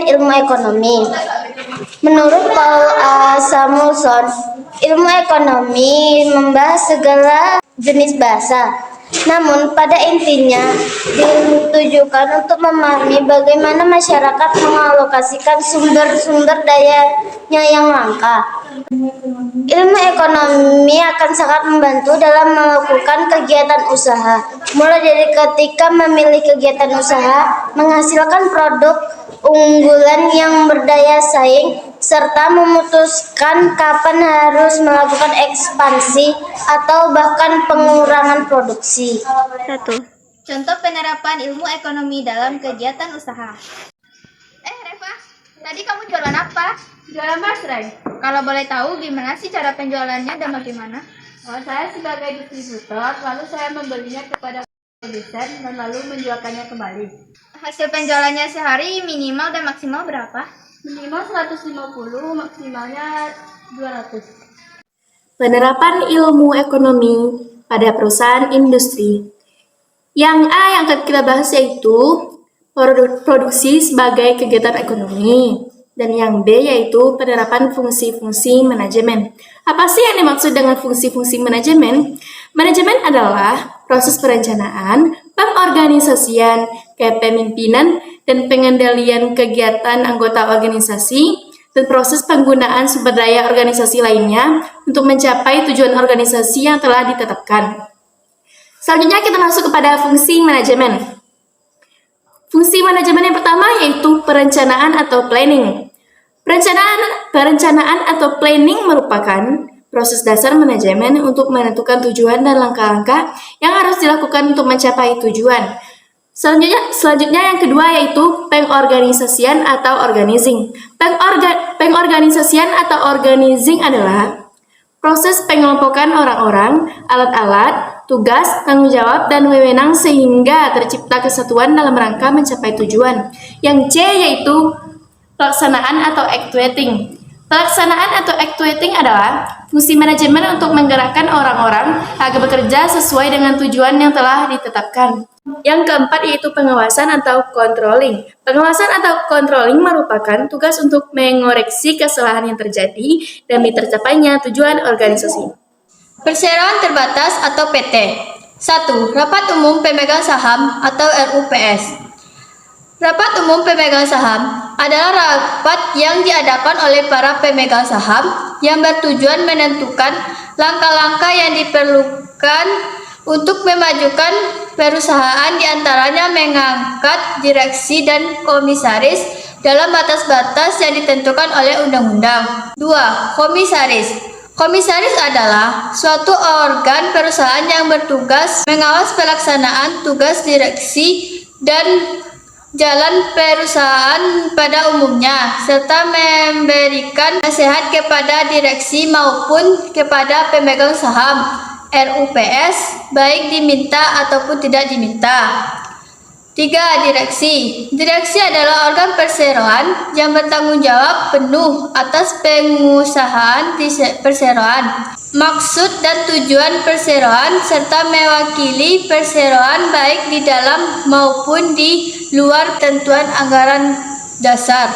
ilmu ekonomi. Menurut Paul A. Samuelson, ilmu ekonomi membahas segala jenis bahasa. Namun, pada intinya ditujukan untuk memahami bagaimana masyarakat mengalokasikan sumber-sumber dayanya yang langka. Ilmu ekonomi akan sangat membantu dalam melakukan kegiatan usaha, mulai dari ketika memilih kegiatan usaha, menghasilkan produk unggulan yang berdaya saing, serta memutuskan kapan harus melakukan ekspansi atau bahkan pengurangan produksi. 1. Contoh penerapan ilmu ekonomi dalam kegiatan usaha. Reva, tadi kamu jualan apa? Jualan basreng. Kalau boleh tahu gimana sih cara penjualannya dan bagaimana? Saya sebagai distributor, lalu saya membelinya kepada produsen dan lalu menjualkannya kembali. Hasil penjualannya sehari minimal dan maksimal berapa? Minimal 150, maksimalnya 200. Penerapan ilmu ekonomi pada perusahaan industri. Yang A yang akan kita bahas yaitu produksi sebagai kegiatan ekonomi. Dan yang B yaitu penerapan fungsi-fungsi manajemen. Apa sih yang dimaksud dengan fungsi-fungsi manajemen? Manajemen adalah proses perencanaan, pengorganisasian, kepemimpinan, dan pengendalian kegiatan anggota organisasi, dan proses penggunaan sumber daya organisasi lainnya untuk mencapai tujuan organisasi yang telah ditetapkan. Selanjutnya kita masuk kepada fungsi manajemen. Fungsi manajemen yang pertama yaitu perencanaan atau planning. Perencanaan atau planning merupakan proses dasar manajemen untuk menentukan tujuan dan langkah-langkah yang harus dilakukan untuk mencapai tujuan. Selanjutnya yang kedua yaitu pengorganisasian atau organizing. Pengorganisasian atau organizing adalah proses pengelompokan orang-orang, alat-alat, tugas, tanggung jawab, dan wewenang sehingga tercipta kesatuan dalam rangka mencapai tujuan. Yang C yaitu pelaksanaan atau actuating. Pelaksanaan atau actuating adalah fungsi manajemen untuk menggerakkan orang-orang agar bekerja sesuai dengan tujuan yang telah ditetapkan. Yang keempat yaitu pengawasan atau controlling. Pengawasan atau controlling merupakan tugas untuk mengoreksi kesalahan yang terjadi demi tercapainya tujuan organisasi. Perseroan terbatas atau PT. 1. Rapat Umum Pemegang Saham atau RUPS. Rapat Umum Pemegang Saham adalah rapat yang diadakan oleh para pemegang saham yang bertujuan menentukan langkah-langkah yang diperlukan untuk memajukan perusahaan, diantaranya mengangkat direksi dan komisaris dalam batas-batas yang ditentukan oleh undang-undang. 2. Komisaris. Komisaris adalah suatu organ perusahaan yang bertugas mengawas pelaksanaan tugas direksi dan jalan perusahaan pada umumnya, serta memberikan nasihat kepada direksi maupun kepada pemegang saham RUPS, baik diminta ataupun tidak diminta. 3. Direksi. Direksi adalah organ perseroan yang bertanggung jawab penuh atas pengusahaan di perseroan, maksud dan tujuan perseroan, serta mewakili perseroan baik di dalam maupun di luar tentuan anggaran dasar.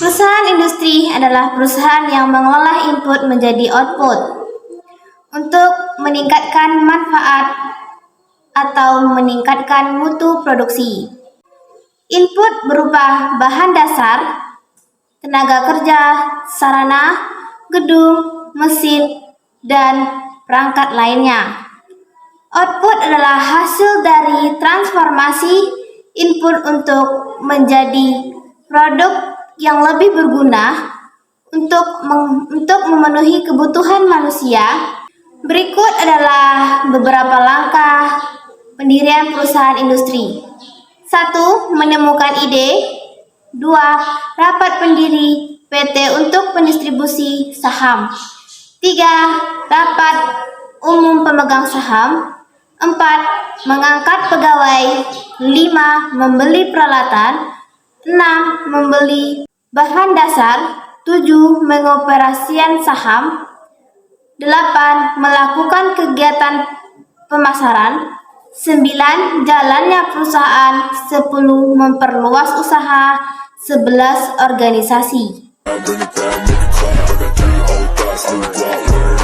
Perusahaan industri adalah perusahaan yang mengolah input menjadi output untuk meningkatkan manfaat atau meningkatkan mutu produksi. Input berupa bahan dasar, tenaga kerja, sarana, gedung, mesin, dan perangkat lainnya. Output adalah hasil dari transformasi input untuk menjadi produk yang lebih berguna untuk memenuhi kebutuhan manusia. Berikut adalah beberapa langkah pendirian perusahaan industri. 1. Menemukan ide. 2. Rapat pendiri PT untuk pendistribusi saham. 3. Rapat umum pemegang saham. 4. Mengangkat pegawai. 5. Membeli peralatan. 6. Membeli bahan dasar. 7. Mengoperasikan saham. 8. Melakukan kegiatan pemasaran. 9. Jalannya perusahaan. 10. Memperluas usaha. 11 organisasi. Bring it back, make it clap. I got 3 old thoughts, new block,